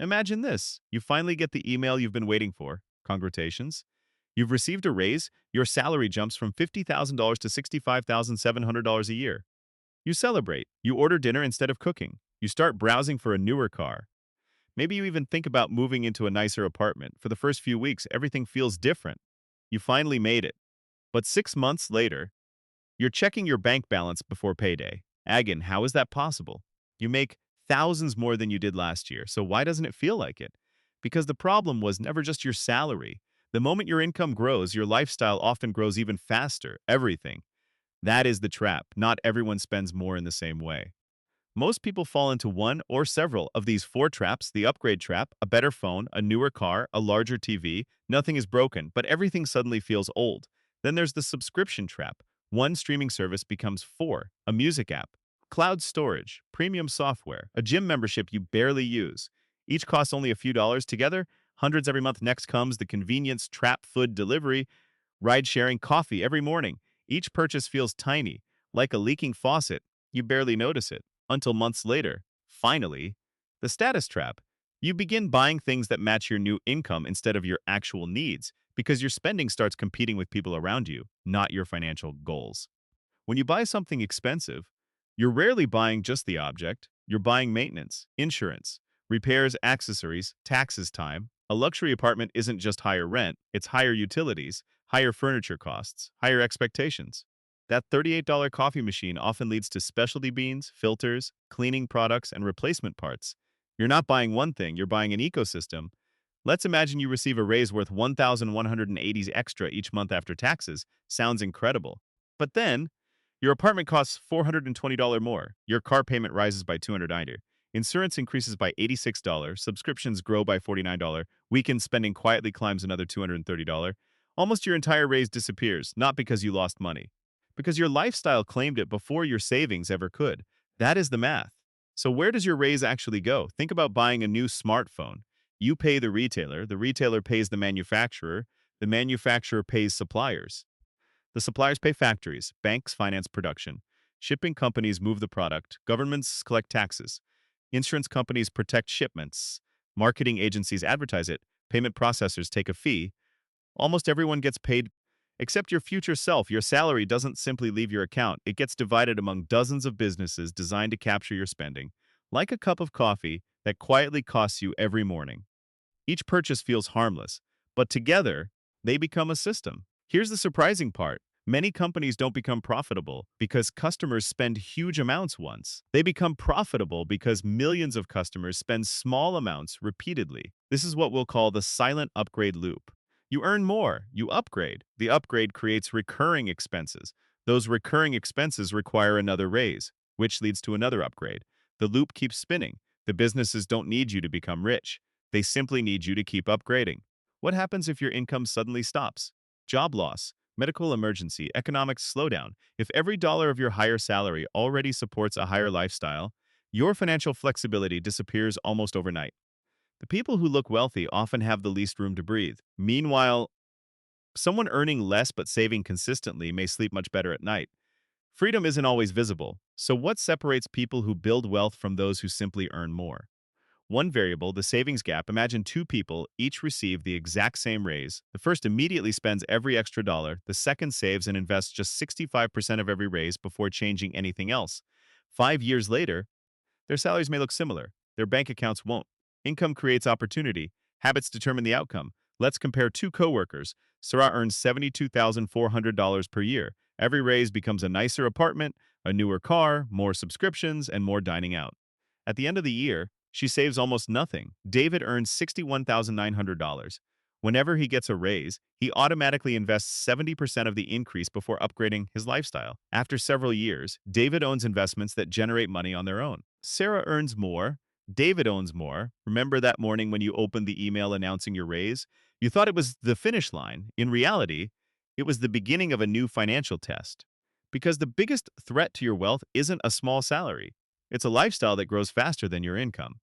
Imagine this. You finally get the email you've been waiting for. Congratulations. You've received a raise. Your salary jumps from $50,000 to $65,700 a year. You celebrate. You order dinner instead of cooking. You start browsing for a newer car. Maybe you even think about moving into a nicer apartment. For the first few weeks, everything feels different. You finally made it. But 6 months later, you're checking your bank balance before payday. Again, how is that possible? You make thousands more than you did last year, so why doesn't it feel like it? Because the problem was never just your salary. The moment your income grows, your lifestyle often grows even faster. Everything. That is the trap. Not everyone spends more in the same way. Most people fall into one or several of these four traps: the upgrade trap, a better phone, a newer car, a larger TV. Nothing is broken, but everything suddenly feels old. Then there's the subscription trap. One streaming service becomes four: a music app, cloud storage, premium software, a gym membership you barely use. Each costs only a few dollars together, hundreds every month. Next comes the convenience trap: food delivery, ride sharing, coffee every morning. Each purchase feels tiny, like a leaking faucet. You barely notice it until months later. Finally, the status trap. You begin buying things that match your new income instead of your actual needs because your spending starts competing with people around you, not your financial goals. When you buy something expensive, you're rarely buying just the object, you're buying maintenance, insurance, repairs, accessories, taxes, time. A luxury apartment isn't just higher rent, it's higher utilities, higher furniture costs, higher expectations. That $38 coffee machine often leads to specialty beans, filters, cleaning products, and replacement parts. You're not buying one thing, you're buying an ecosystem. Let's imagine you receive a raise worth 1,180 extra each month after taxes. Sounds incredible. But then, your apartment costs $420 more. Your car payment rises by $290. Insurance increases by $86. Subscriptions grow by $49. Weekend spending quietly climbs another $230. Almost your entire raise disappears, not because you lost money, because your lifestyle claimed it before your savings ever could. That is the math. So where does your raise actually go? Think about buying a new smartphone. You pay the retailer pays the manufacturer pays suppliers. The suppliers pay factories, banks finance production, shipping companies move the product, governments collect taxes, insurance companies protect shipments, marketing agencies advertise it, payment processors take a fee. Almost everyone gets paid except your future self. Your salary doesn't simply leave your account, it gets divided among dozens of businesses designed to capture your spending, like a cup of coffee that quietly costs you every morning. Each purchase feels harmless, but together, they become a system. Here's the surprising part. Many companies don't become profitable because customers spend huge amounts once. They become profitable because millions of customers spend small amounts repeatedly. This is what we'll call the silent upgrade loop. You earn more, you upgrade. The upgrade creates recurring expenses. Those recurring expenses require another raise, which leads to another upgrade. The loop keeps spinning. The businesses don't need you to become rich. They simply need you to keep upgrading. What happens if your income suddenly stops? Job loss, medical emergency, economic slowdown. If every dollar of your higher salary already supports a higher lifestyle, your financial flexibility disappears almost overnight. The people who look wealthy often have the least room to breathe. Meanwhile, someone earning less but saving consistently may sleep much better at night. Freedom isn't always visible. So what separates people who build wealth from those who simply earn more? One variable, the savings gap. Imagine two people each receive the exact same raise. The first immediately spends every extra dollar. The second saves and invests just 65% of every raise before changing anything else. 5 years later, their salaries may look similar. Their bank accounts won't. Income creates opportunity. Habits determine the outcome. Let's compare two coworkers. Sarah earns $72,400 per year. Every raise becomes a nicer apartment, a newer car, more subscriptions, and more dining out. At the end of the year, she saves almost nothing. David earns $61,900. Whenever he gets a raise, he automatically invests 70% of the increase before upgrading his lifestyle. After several years, David owns investments that generate money on their own. Sarah earns more. David owns more. Remember that morning when you opened the email announcing your raise? You thought it was the finish line. In reality, it was the beginning of a new financial test. Because the biggest threat to your wealth isn't a small salary. It's a lifestyle that grows faster than your income.